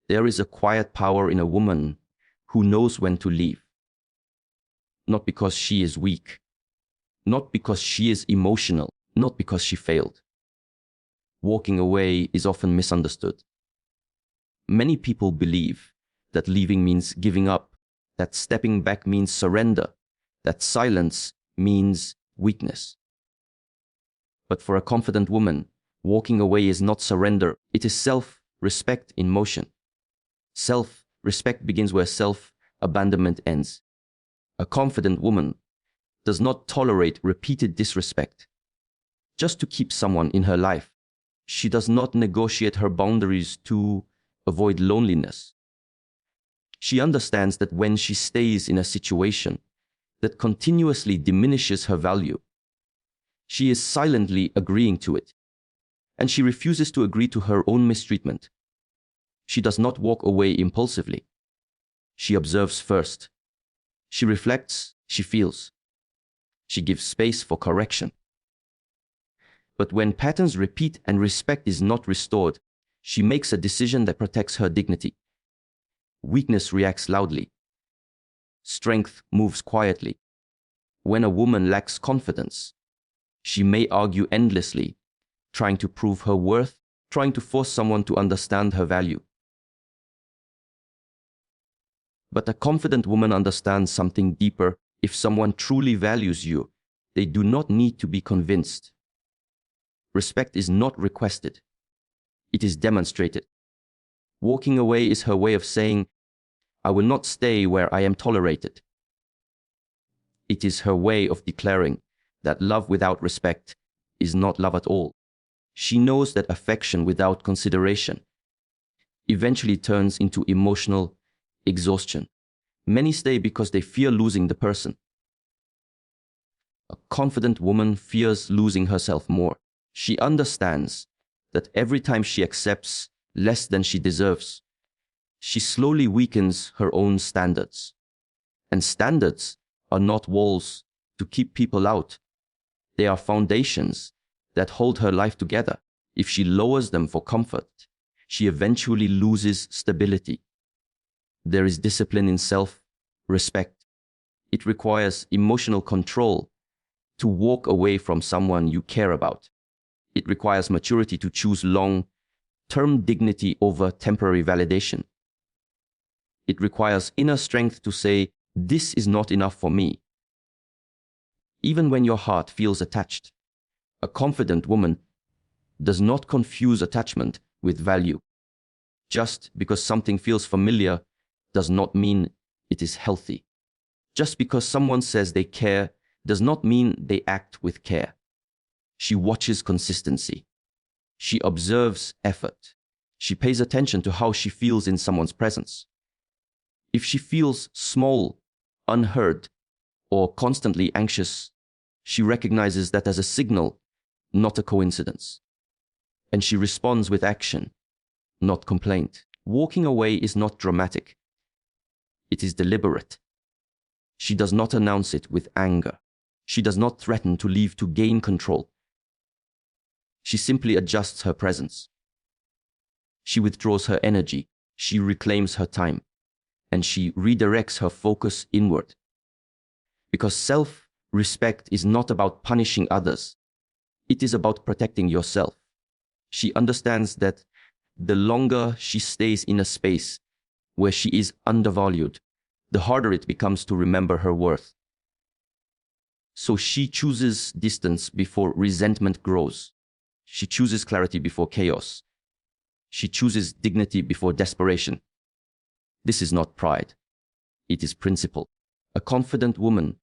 There is a quiet power in a woman who knows when to leave. Not because she is weak, not because she is emotional, not because she failed. Walking away is often misunderstood. Many people believe that leaving means giving up, that stepping back means surrender, that silence means weakness. But for a confident woman, walking away is not surrender, it is self-respect in motion. Self-respect begins where self-abandonment ends. A confident woman does not tolerate repeated disrespect just to keep someone in her life. She does not negotiate her boundaries to avoid loneliness. She understands that when she stays in a situation that continuously diminishes her value, she is silently agreeing to it, and she refuses to agree to her own mistreatment. She does not walk away impulsively. She observes first. She reflects, she feels. She gives space for correction. But when patterns repeat and respect is not restored, she makes a decision that protects her dignity. Weakness reacts loudly. Strength moves quietly. When a woman lacks confidence, she may argue endlessly, trying to prove her worth, trying to force someone to understand her value. But a confident woman understands something deeper. If someone truly values you, they do not need to be convinced. Respect is not requested. It is demonstrated. Walking away is her way of saying, I will not stay where I am tolerated. It is her way of declaring that love without respect is not love at all. She knows that affection without consideration eventually turns into emotional exhaustion. Many stay because they fear losing the person. A confident woman fears losing herself more. She understands that every time she accepts less than she deserves, she slowly weakens her own standards. And standards are not walls to keep people out. They are foundations that hold her life together. If she lowers them for comfort, she eventually loses stability. There is discipline in self-respect. It requires emotional control to walk away from someone you care about. It requires maturity to choose long-term dignity over temporary validation. It requires inner strength to say, this is not enough for me. Even when your heart feels attached, a confident woman does not confuse attachment with value. Just because something feels familiar does not mean it is healthy. Just because someone says they care does not mean they act with care. She watches consistency. She observes effort. She pays attention to how she feels in someone's presence. If she feels small, unheard, or constantly anxious, she recognizes that as a signal, not a coincidence. And she responds with action, not complaint. Walking away is not dramatic. It is deliberate. She does not announce it with anger. She does not threaten to leave to gain control. She simply adjusts her presence. She withdraws her energy. She reclaims her time. And she redirects her focus inward. Because self-respect is not about punishing others. It is about protecting yourself. She understands that the longer she stays in a space where she is undervalued, the harder it becomes to remember her worth. So she chooses distance before resentment grows. She chooses clarity before chaos. She chooses dignity before desperation. This is not pride. It is principle. A confident woman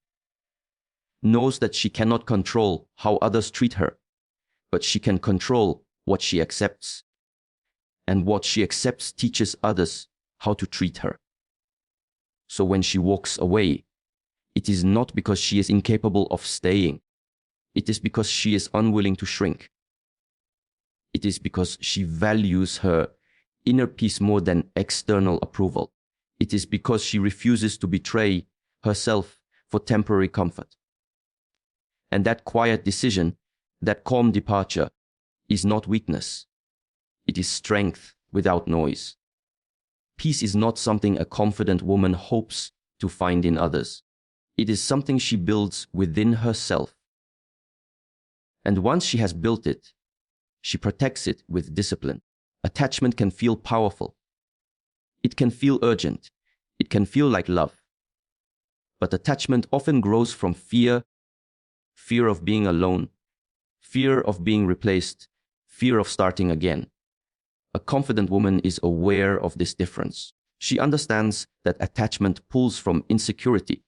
knows that she cannot control how others treat her, but she can control what she accepts. And what she accepts teaches others how to treat her. So when she walks away, it is not because she is incapable of staying. It is because she is unwilling to shrink. It is because she values her inner peace more than external approval. It is because she refuses to betray herself for temporary comfort. And that quiet decision, that calm departure, is not weakness. It is strength without noise. Peace is not something a confident woman hopes to find in others. It is something she builds within herself. And once she has built it, she protects it with discipline. Attachment can feel powerful. It can feel urgent. It can feel like love. But attachment often grows from fear of being alone, fear of being replaced, fear of starting again. A confident woman is aware of this difference. She understands that attachment pulls from insecurity,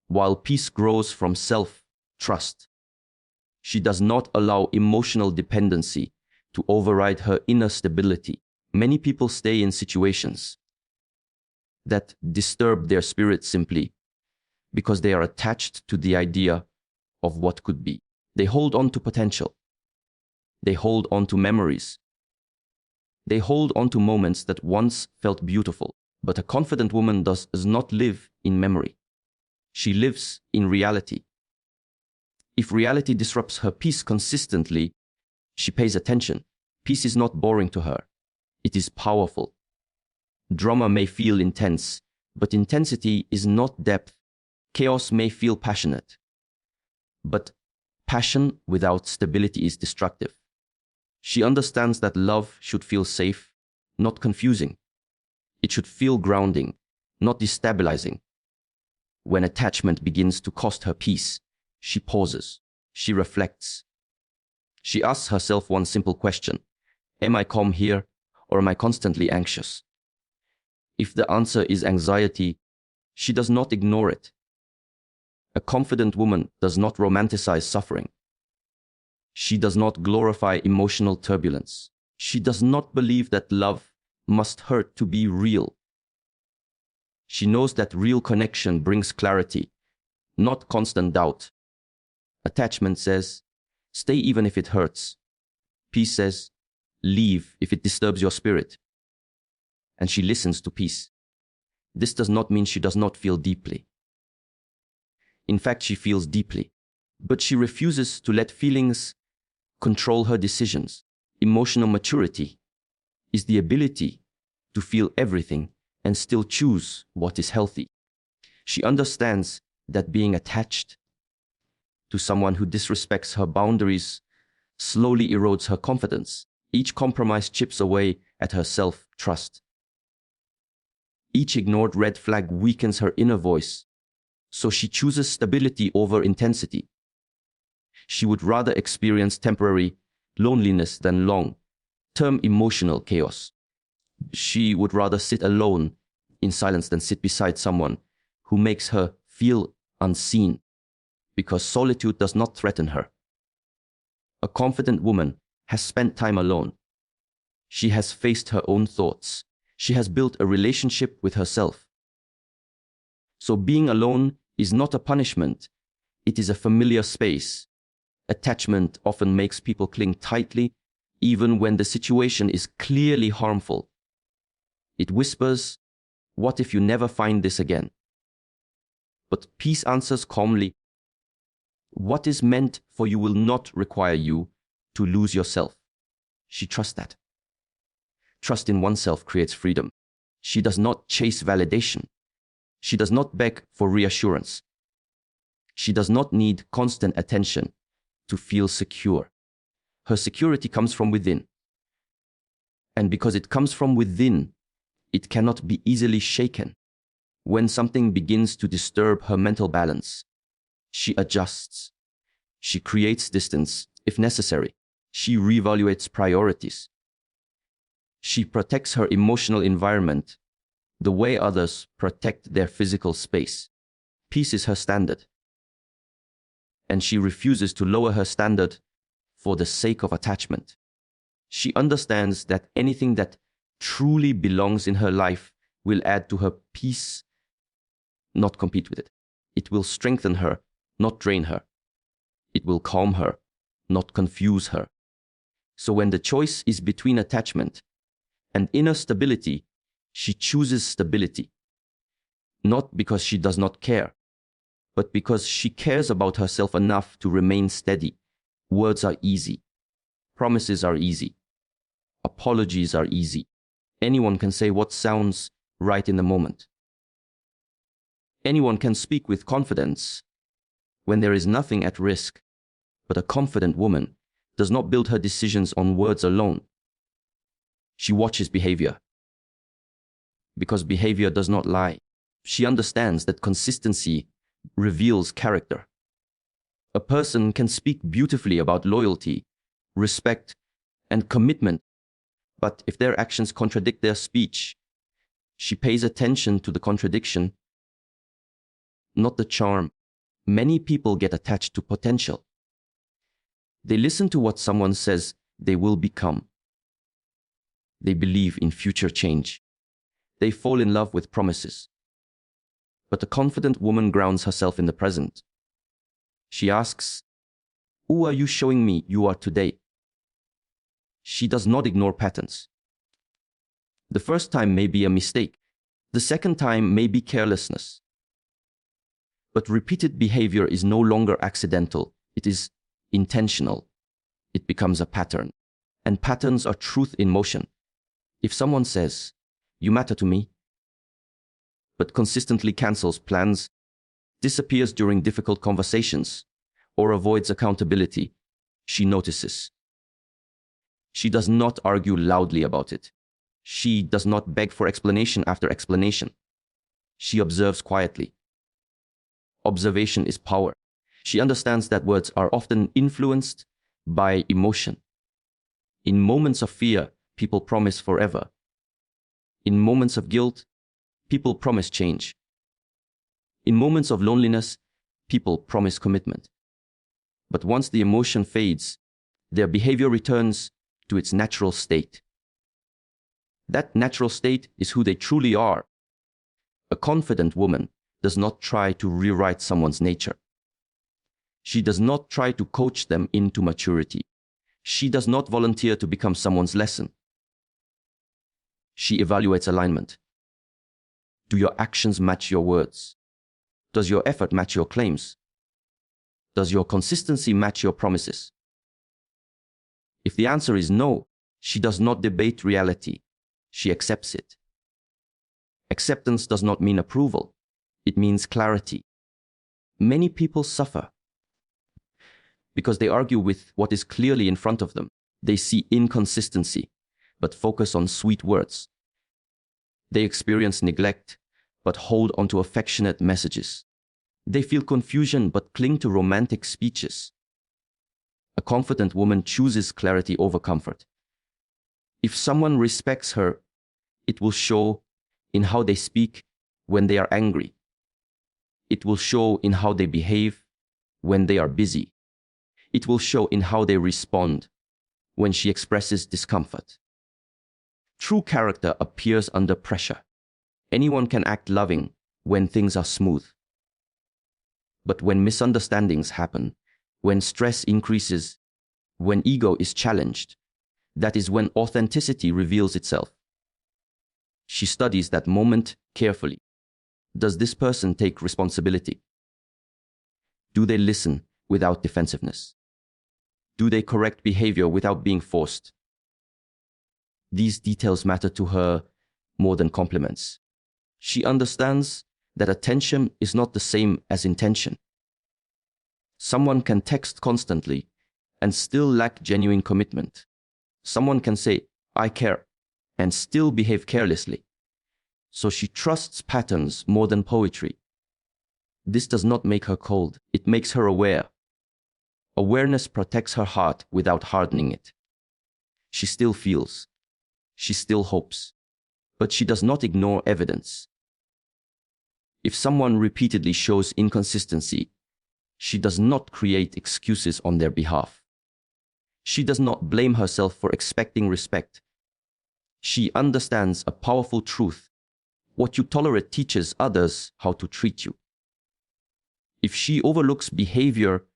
while peace grows from self-trust. She does not allow emotional dependency to override her inner stability. Many people stay in situations that disturb their spirit simply because they are attached to the idea of what could be. They hold on to potential. They hold on to memories. They hold on to moments that once felt beautiful. But a confident woman does not live in memory. She lives in reality. If reality disrupts her peace consistently, she pays attention. Peace is not boring to her. It is powerful. Drama may feel intense, but intensity is not depth. Chaos may feel passionate, but passion without stability is destructive. She understands that love should feel safe, not confusing. It should feel grounding, not destabilizing. When attachment begins to cost her peace, she pauses. She reflects. She asks herself one simple question: am I calm here, or am I constantly anxious? If the answer is anxiety, she does not ignore it. A confident woman does not romanticize suffering. She does not glorify emotional turbulence. She does not believe that love must hurt to be real. She knows that real connection brings clarity, not constant doubt. Attachment says, stay even if it hurts. Peace says, leave if it disturbs your spirit. And she listens to peace. This does not mean she does not feel deeply. In fact, she feels deeply, but she refuses to let feelings control her decisions. Emotional maturity is the ability to feel everything and still choose what is healthy. She understands that being attached to someone who disrespects her boundaries slowly erodes her confidence. Each compromise chips away at her self-trust. Each ignored red flag weakens her inner voice, so she chooses stability over intensity. She would rather experience temporary loneliness than long-term emotional chaos. She would rather sit alone in silence than sit beside someone who makes her feel unseen, because solitude does not threaten her. A confident woman has spent time alone. She has faced her own thoughts. She has built a relationship with herself. So being alone is not a punishment. It is a familiar space. Attachment often makes people cling tightly, even when the situation is clearly harmful. It whispers, what if you never find this again? But peace answers calmly, what is meant for you will not require you to lose yourself. She trusts that. Trust in oneself creates freedom. She does not chase validation. She does not beg for reassurance. She does not need constant attention to feel secure. Her security comes from within. And because it comes from within, it cannot be easily shaken. When something begins to disturb her mental balance, she adjusts. She creates distance if necessary. She reevaluates priorities. She protects her emotional environment the way others protect their physical space. Peace is her standard. And she refuses to lower her standard for the sake of attachment. She understands that anything that truly belongs in her life will add to her peace, not compete with it. It will strengthen her, not drain her. It will calm her, not confuse her. So when the choice is between attachment and inner stability, she chooses stability. Not because she does not care, but because she cares about herself enough to remain steady. Words are easy. Promises are easy. Apologies are easy. Anyone can say what sounds right in the moment. Anyone can speak with confidence when there is nothing at risk. But a confident woman does not build her decisions on words alone. She watches behavior. Because behavior does not lie. She understands that consistency reveals character. A person can speak beautifully about loyalty, respect, and commitment, but if their actions contradict their speech, she pays attention to the contradiction, not the charm. Many people get attached to potential. They listen to what someone says they will become. They believe in future change. They fall in love with promises. But a confident woman grounds herself in the present. She asks, "Who are you showing me you are today?" She does not ignore patterns. The first time may be a mistake. The second time may be carelessness. But repeated behavior is no longer accidental. It is intentional. It becomes a pattern. And patterns are truth in motion. If someone says, "You matter to me," but consistently cancels plans, disappears during difficult conversations, or avoids accountability, she notices. She does not argue loudly about it. She does not beg for explanation after explanation. She observes quietly. Observation is power. She understands that words are often influenced by emotion. In moments of fear, people promise forever. In moments of guilt, people promise change. In moments of loneliness, people promise commitment. But once the emotion fades, their behavior returns to its natural state. That natural state is who they truly are. A confident woman does not try to rewrite someone's nature. She does not try to coach them into maturity. She does not volunteer to become someone's lesson. She evaluates alignment. Do your actions match your words? Does your effort match your claims? Does your consistency match your promises? If the answer is no, she does not debate reality. She accepts it. Acceptance does not mean approval. It means clarity. Many people suffer because they argue with what is clearly in front of them. They see inconsistency, but focus on sweet words. They experience neglect, but hold onto affectionate messages. They feel confusion, but cling to romantic speeches. A confident woman chooses clarity over comfort. If someone respects her, it will show in how they speak when they are angry. It will show in how they behave when they are busy. It will show in how they respond when she expresses discomfort. True character appears under pressure. Anyone can act loving when things are smooth. But when misunderstandings happen, when stress increases, when ego is challenged, that is when authenticity reveals itself. She studies that moment carefully. Does this person take responsibility? Do they listen without defensiveness? Do they correct behavior without being forced? These details matter to her more than compliments. She understands that attention is not the same as intention. Someone can text constantly and still lack genuine commitment. Someone can say, "I care," and still behave carelessly. So she trusts patterns more than poetry. This does not make her cold. It makes her aware. Awareness protects her heart without hardening it. She still feels. She still hopes. But she does not ignore evidence. If someone repeatedly shows inconsistency, she does not create excuses on their behalf. She does not blame herself for expecting respect. She understands a powerful truth. What you tolerate teaches others how to treat you. If she overlooks behavior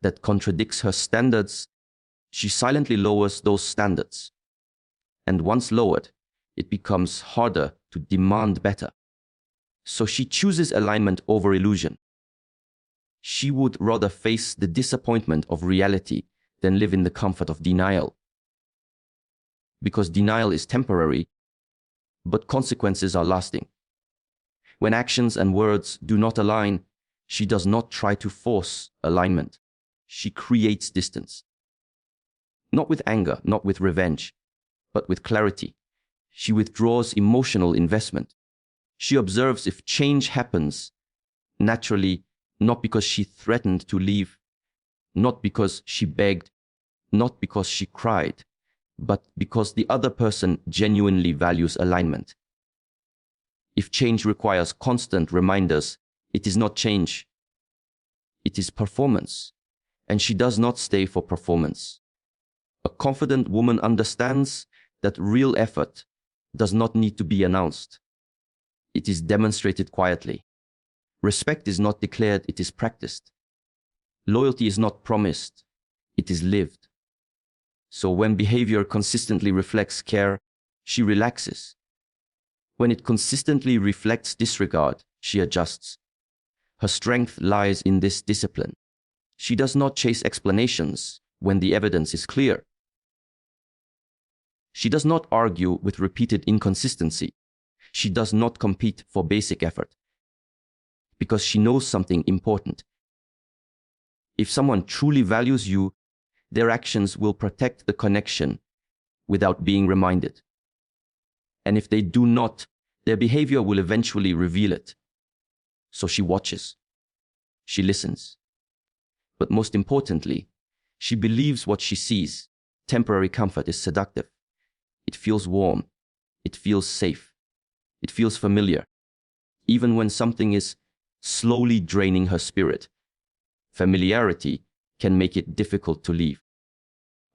that contradicts her standards, she silently lowers those standards. And once lowered, it becomes harder to demand better. So she chooses alignment over illusion. She would rather face the disappointment of reality than live in the comfort of denial. Because denial is temporary, but consequences are lasting. When actions and words do not align, she does not try to force alignment. She creates distance. Not with anger, not with revenge, but with clarity. She withdraws emotional investment. She observes if change happens naturally, not because she threatened to leave, not because she begged, not because she cried, but because the other person genuinely values alignment. If change requires constant reminders, it is not change. It is performance, and she does not stay for performance. A confident woman understands that real effort does not need to be announced. It is demonstrated quietly. Respect is not declared, it is practiced. Loyalty is not promised, it is lived. So when behavior consistently reflects care, she relaxes. When it consistently reflects disregard, she adjusts. Her strength lies in this discipline. She does not chase explanations when the evidence is clear. She does not argue with repeated inconsistency. She does not compete for basic effort. Because she knows something important. If someone truly values you, their actions will protect the connection without being reminded. And if they do not, their behavior will eventually reveal it. So she watches. She listens. But most importantly, she believes what she sees. Temporary comfort is seductive. It feels warm. It feels safe. It feels familiar. Even when something is slowly draining her spirit, familiarity can make it difficult to leave.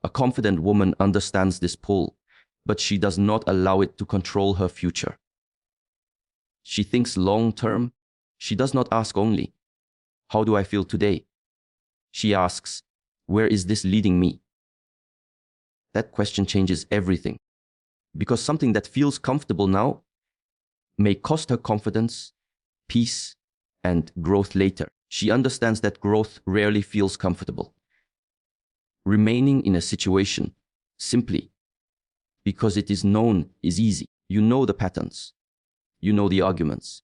A confident woman understands this pull, but she does not allow it to control her future. She thinks long-term. She does not ask only, how do I feel today? She asks, where is this leading me? That question changes everything, because something that feels comfortable now may cost her confidence, peace, and growth later. She understands that growth rarely feels comfortable. Remaining in a situation simply because it is known is easy. You know the patterns. You know the arguments.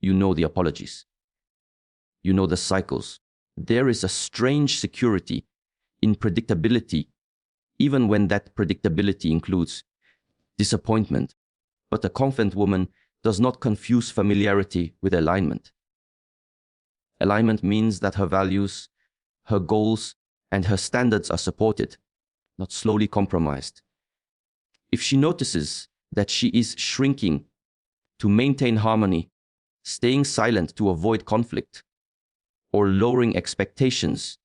You know the apologies. You know the cycles. There is a strange security in predictability, even when that predictability includes disappointment. But a confident woman does not confuse familiarity with alignment. Alignment means that her values, her goals, and her standards are supported, not slowly compromised. If she notices that she is shrinking to maintain harmony, staying silent to avoid conflict, or lowering expectations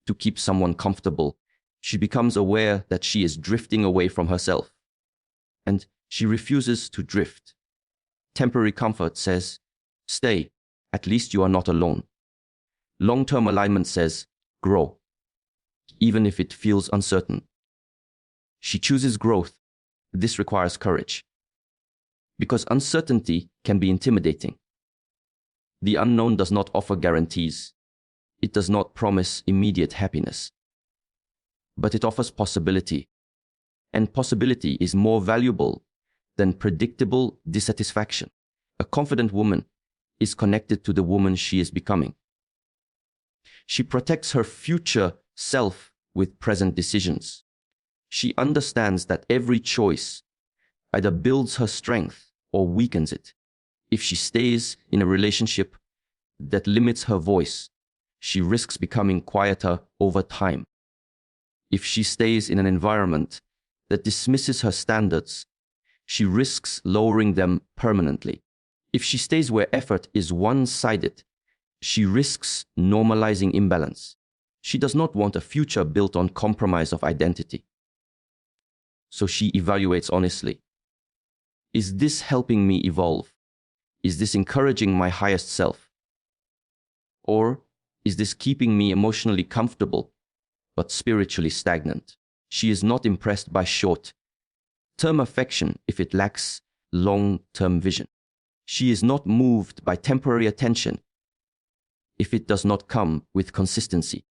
to keep someone comfortable, she becomes aware that she is drifting away from herself. And she refuses to drift. Temporary comfort says, stay, at least you are not alone. Long-term alignment says, grow, even if it feels uncertain. She chooses growth. This requires courage. Because uncertainty can be intimidating. The unknown does not offer guarantees. It does not promise immediate happiness. But it offers possibility. And possibility is more valuable than predictable dissatisfaction. A confident woman is connected to the woman she is becoming. She protects her future self with present decisions. She understands that every choice either builds her strength or weakens it. If she stays in a relationship that limits her voice, she risks becoming quieter over time. If she stays in an environment that dismisses her standards, she risks lowering them permanently. If she stays where effort is one-sided, she risks normalizing imbalance. She does not want a future built on compromise of identity. So she evaluates honestly. Is this helping me evolve? Is this encouraging my highest self? Or is this keeping me emotionally comfortable, but spiritually stagnant? She is not impressed by short-term affection if it lacks long-term vision. She is not moved by temporary attention if it does not come with consistency.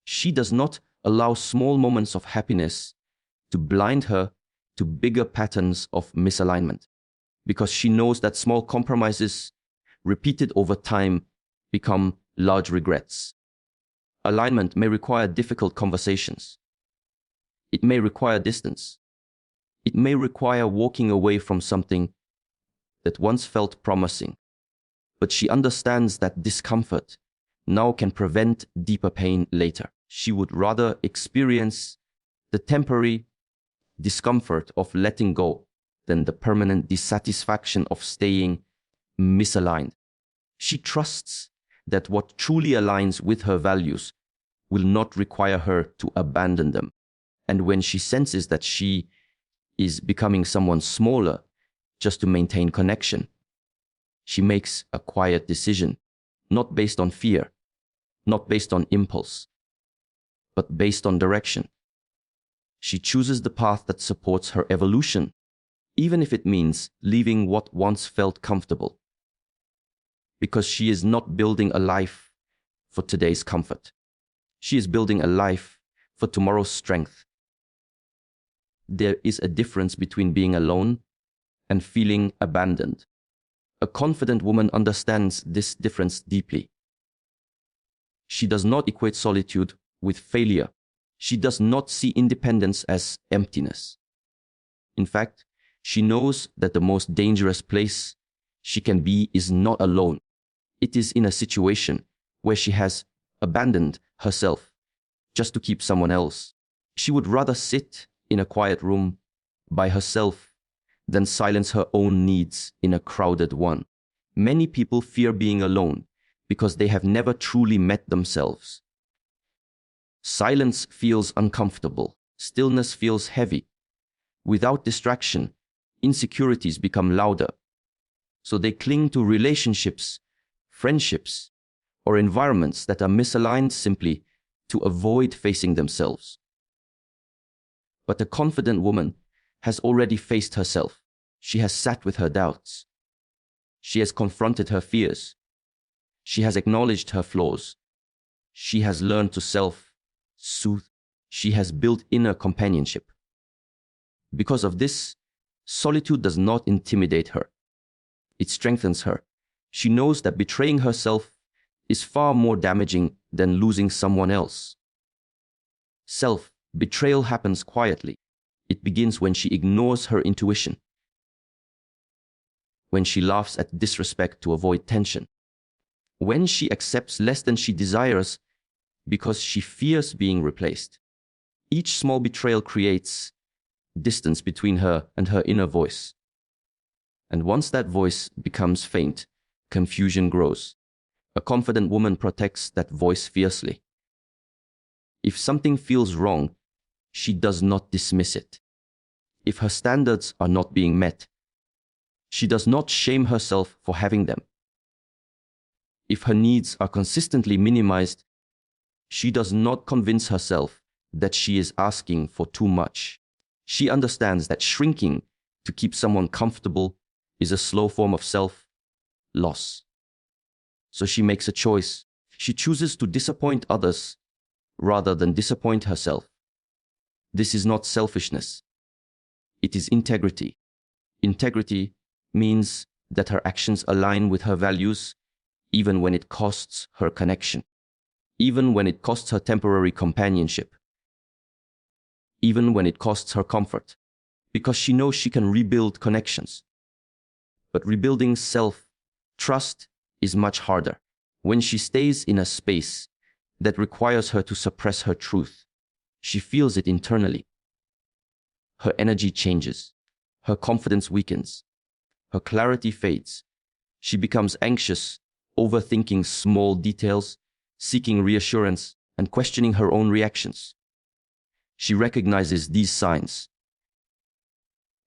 She does not allow small moments of happiness to blind her to bigger patterns of misalignment, because she knows that small compromises repeated over time become large regrets. Alignment may require difficult conversations. It may require distance. It may require walking away from something that once felt promising. But she understands that discomfort now can prevent deeper pain later. She would rather experience the temporary discomfort of letting go than the permanent dissatisfaction of staying misaligned. She trusts that what truly aligns with her values will not require her to abandon them. And when she senses that she is becoming someone smaller just to maintain connection, she makes a quiet decision, not based on fear, not based on impulse, but based on direction. She chooses the path that supports her evolution, even if it means leaving what once felt comfortable, because she is not building a life for today's comfort. She is building a life for tomorrow's strength. There is a difference between being alone and feeling abandoned. A confident woman understands this difference deeply. She does not equate solitude with failure. She does not see independence as emptiness. In fact, she knows that the most dangerous place she can be is not alone. It is in a situation where she has abandoned herself just to keep someone else. She would rather sit in a quiet room by herself than silence her own needs in a crowded one. Many people fear being alone because they have never truly met themselves. Silence feels uncomfortable. Stillness feels heavy. Without distraction, insecurities become louder. So they cling to relationships, friendships, or environments that are misaligned simply to avoid facing themselves. But a confident woman has already faced herself. She has sat with her doubts. She has confronted her fears. She has acknowledged her flaws. She has learned to self-soothe. She has built inner companionship. Because of this, solitude does not intimidate her. It strengthens her. She knows that betraying herself is far more damaging than losing someone else. Self-betrayal happens quietly. It begins when she ignores her intuition, when she laughs at disrespect to avoid tension, when she accepts less than she desires because she fears being replaced. Each small betrayal creates distance between her and her inner voice. And once that voice becomes faint, confusion grows. A confident woman protects that voice fiercely. If something feels wrong, she does not dismiss it. If her standards are not being met, she does not shame herself for having them. If her needs are consistently minimized, she does not convince herself that she is asking for too much. She understands that shrinking to keep someone comfortable is a slow form of self-loss. So she makes a choice. She chooses to disappoint others rather than disappoint herself. This is not selfishness. It is integrity. Integrity means that her actions align with her values, even when it costs her connection, even when it costs her temporary companionship, even when it costs her comfort, because she knows she can rebuild connections. But rebuilding self-trust is much harder. When she stays in a space that requires her to suppress her truth, she feels it internally. Her energy changes. Her confidence weakens. Her clarity fades. She becomes anxious, overthinking small details, seeking reassurance, and questioning her own reactions. She recognizes these signs.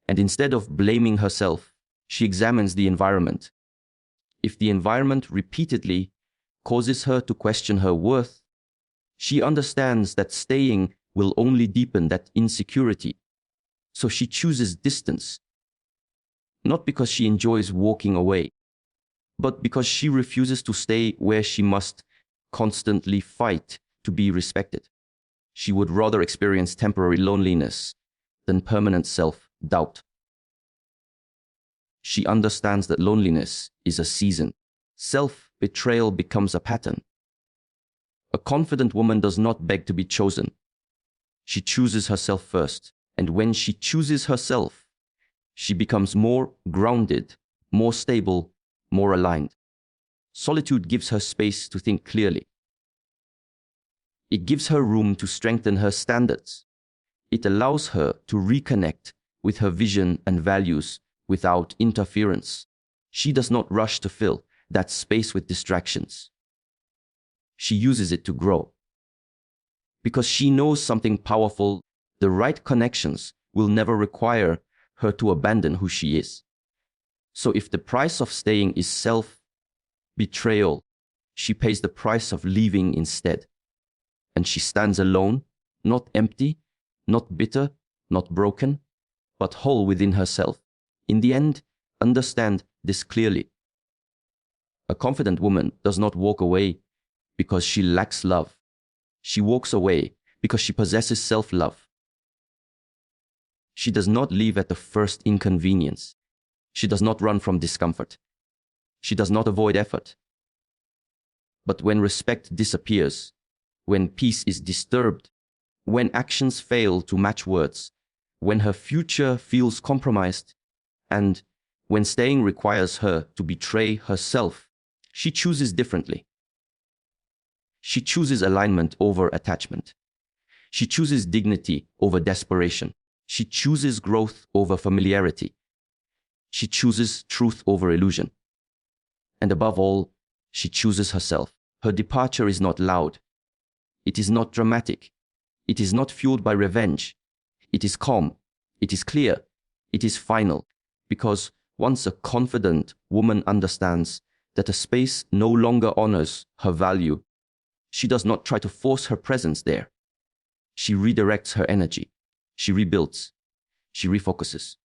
And instead of blaming herself, she examines the environment. If the environment repeatedly causes her to question her worth, she understands that staying will only deepen that insecurity. So she chooses distance, not because she enjoys walking away, but because she refuses to stay where she must constantly fight to be respected. She would rather experience temporary loneliness than permanent self doubt. She understands that loneliness is a season. Self-betrayal becomes a pattern. A confident woman does not beg to be chosen. She chooses herself first. And when she chooses herself, she becomes more grounded, more stable, more aligned. Solitude gives her space to think clearly. It gives her room to strengthen her standards. It allows her to reconnect with her vision and values without interference. She does not rush to fill that space with distractions. She uses it to grow. Because she knows something powerful, the right connections will never require her to abandon who she is. So if the price of staying is self-betrayal, she pays the price of leaving instead. And she stands alone, not empty, not bitter, not broken, but whole within herself. In the end, understand this clearly. A confident woman does not walk away because she lacks love. She walks away because she possesses self-love. She does not leave at the first inconvenience. She does not run from discomfort. She does not avoid effort. But when respect disappears, when peace is disturbed, when actions fail to match words, when her future feels compromised, and when staying requires her to betray herself, she chooses differently. She chooses alignment over attachment. She chooses dignity over desperation. She chooses growth over familiarity. She chooses truth over illusion. And above all, she chooses herself. Her departure is not loud. It is not dramatic. It is not fueled by revenge. It is calm. It is clear. It is final. Because once a confident woman understands that a space no longer honors her value, she does not try to force her presence there. She redirects her energy. She rebuilds. She refocuses.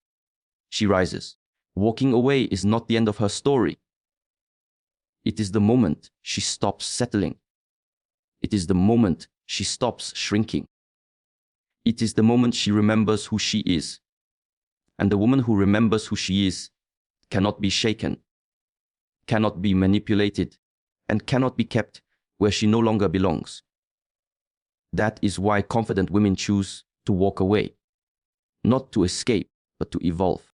She rises. Walking away is not the end of her story. It is the moment she stops settling. It is the moment she stops shrinking. It is the moment she remembers who she is. And the woman who remembers who she is cannot be shaken, cannot be manipulated, and cannot be kept where she no longer belongs. That is why confident women choose to walk away, not to escape, but to evolve.